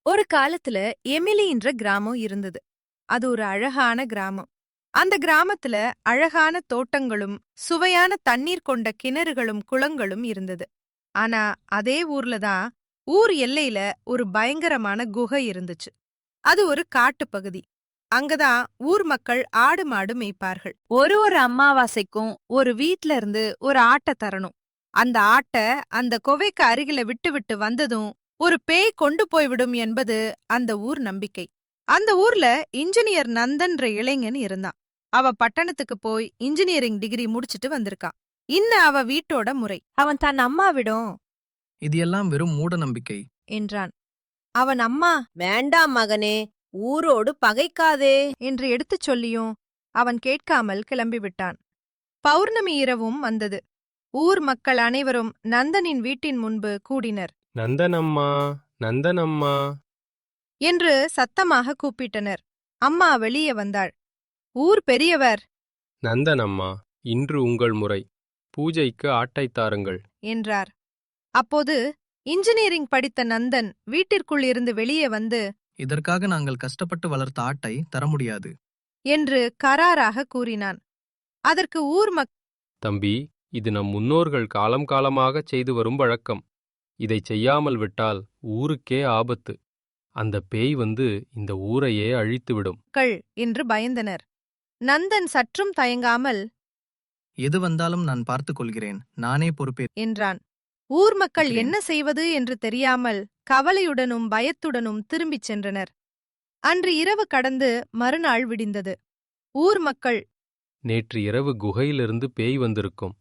ஒரு காலத்துல எமிலின்ற கிராமம் இருந்தது. அது ஒரு அழகான கிராமம். அந்த கிராமத்துல அழகான தோட்டங்களும் சுவையான தண்ணீர் கொண்ட கிணறுகளும் குளங்களும் இருந்தது. ஆனா அதே ஊர்ல தான் ஊர் எல்லையில ஒரு பயங்கரமான குகை இருந்துச்சு. அது ஒரு காட்டுப் பகுதி. அங்கதான் ஊர் மக்கள் ஆடு மாடு மேய்ப்பார்கள். ஒரு அமாவாசைக்கும் ஒரு வீட்ல இருந்து ஒரு ஆட்டை தரணும். அந்த ஆட்ட அந்த குகைக்கு அருகில விட்டு விட்டு வந்ததும் ஒரு பேய் கொண்டு போய்விடும் என்பது அந்த ஊர் நம்பிக்கை. அந்த ஊர்ல இன்ஜினியர் நந்தன்ற இளைஞன் இருந்தான். அவ பட்டணத்துக்கு போய் இன்ஜினியரிங் டிகிரி முடிச்சிட்டு வந்திருக்கான். அவ வீட்டோட முறை. அவன் தன் அம்மாவிடம் இது எல்லாம் வெறும் மூட நம்பிக்கை. என்றான். அவன் அம்மா வேண்டாம் மகனே, ஊரோடு பகைக்காதே. என்று எடுத்துச் சொல்லியும் அவன் கேட்காமல் கிளம்பிவிட்டான். பௌர்ணமி இரவும் வந்தது. ஊர் மக்கள் அனைவரும் நந்தனின் வீட்டின் முன்பு கூடினர். நந்தனம்மா, நந்தனம்மா. என்று சத்தமாக கூப்பிட்டனர். அம்மா வெளியே வந்தாள். ஊர் பெரியவர் நந்தனம்மா, இன்று உங்கள் முறை. பூஜைக்கு ஆட்டை தாருங்கள். என்றார். அப்போது இன்ஜினியரிங் படித்த நந்தன் வீட்டிற்குள் இருந்து வெளியே வந்து இதற்காக நாங்கள் கஷ்டப்பட்டு வளர்த்த ஆட்டை தர முடியாது என்று கராராக கூறினான். அதற்கு ஊர் தம்பி, இது நம் முன்னோர்கள் காலம் காலமாகச் செய்து வரும் வழக்கம். இதைச் செய்யாமல் விட்டால் ஊருக்கே ஆபத்து. அந்த பேய் வந்து இந்த ஊரையே அழித்துவிடும். மக்கள் என்று பயந்தனர். நந்தன் சற்றும் தயங்காமல் எது வந்தாலும் நான் பார்த்துக் கொள்கிறேன், நானே பொறுப்பே என்றான். ஊர் மக்கள் இருக்கிறேன். என்ன செய்வது என்று தெரியாமல் கவலையுடனும் பயத்துடனும் திரும்பிச் சென்றனர். அன்று இரவு கடந்து மறுநாள் விடிந்தது. ஊர் மக்கள் நேற்று இரவு குகையிலிருந்து பேய் வந்திருக்கும்.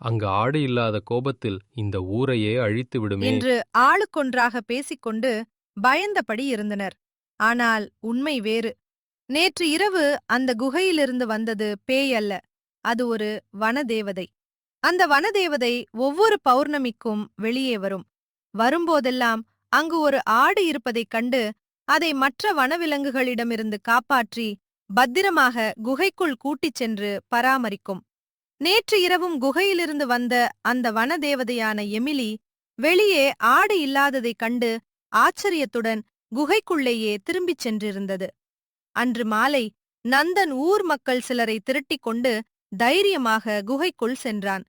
அங்கு ஆடு இல்லாத கோபத்தில் இந்த ஊரையே அழித்து விடுமே என்று ஆளுக்கொன்றாக பேசிக்கொண்டு பயந்தபடி இருந்தனர். ஆனால் உண்மை வேறு. நேற்று இரவு அந்த குகையிலிருந்து வந்தது பேய் அல்ல, அது ஒரு வனதேவதை. அந்த வனதேவதை ஒவ்வொரு பௌர்ணமிக்கும் வெளியே வரும். வரும்போதெல்லாம் அங்கு ஒரு ஆடு இருப்பதைக் கண்டு அதை மற்ற வனவிலங்குகளிடமிருந்து காப்பாற்றி பத்திரமாக குகைக்குள் கூட்டிச் சென்று பராமரிக்கும். நேற்று இரவும் குகையிலிருந்து வந்த அந்த வனதேவதையான எமிலி வெளியே ஆடு இல்லாததைக் கண்டு ஆச்சரியத்துடன் குகைக்குள்ளேயே திரும்பிச் சென்றிருந்தது. அன்று மாலை நந்தன் ஊர் மக்கள் சிலரை திரட்டிக் கொண்டு தைரியமாக குகைக்குள் சென்றான்.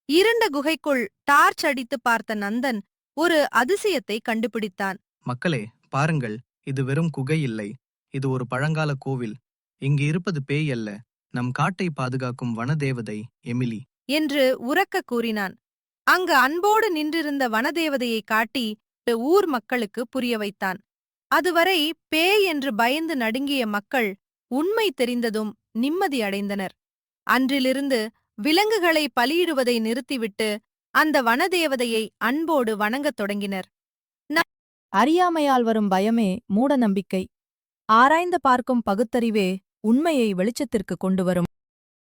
இருண்ட குகைக்குள் டார்ச் அடித்து பார்த்த நந்தன் ஒரு அதிசயத்தை கண்டுபிடித்தான். மக்களே, பாருங்கள், இது வெறும் குகை இல்லை, இது ஒரு பழங்கால கோவில். இங்கு இருப்பது பேய் அல்ல, நம் காட்டை பாதுகாக்கும் வனதேவதை எமிலி என்று உரக்க கூறினான். அங்கு அன்போடு நின்றிருந்த வனதேவதையை காட்டி ஊர் மக்களுக்கு புரிய வைத்தான். அதுவரை பேய் என்று பயந்து நடுங்கிய மக்கள் உண்மை தெரிந்ததும் நிம்மதி அடைந்தனர். அன்றிலிருந்து விலங்குகளை பலியிடுவதை நிறுத்திவிட்டு அந்த வனதேவதையை அன்போடு வணங்கத் தொடங்கினர். அறியாமையால் வரும் பயமே மூட நம்பிக்கை. ஆராய்ந்து பார்க்கும் பகுத்தறிவே உண்மையை வெளிச்சத்திற்கு கொண்டு வரும்.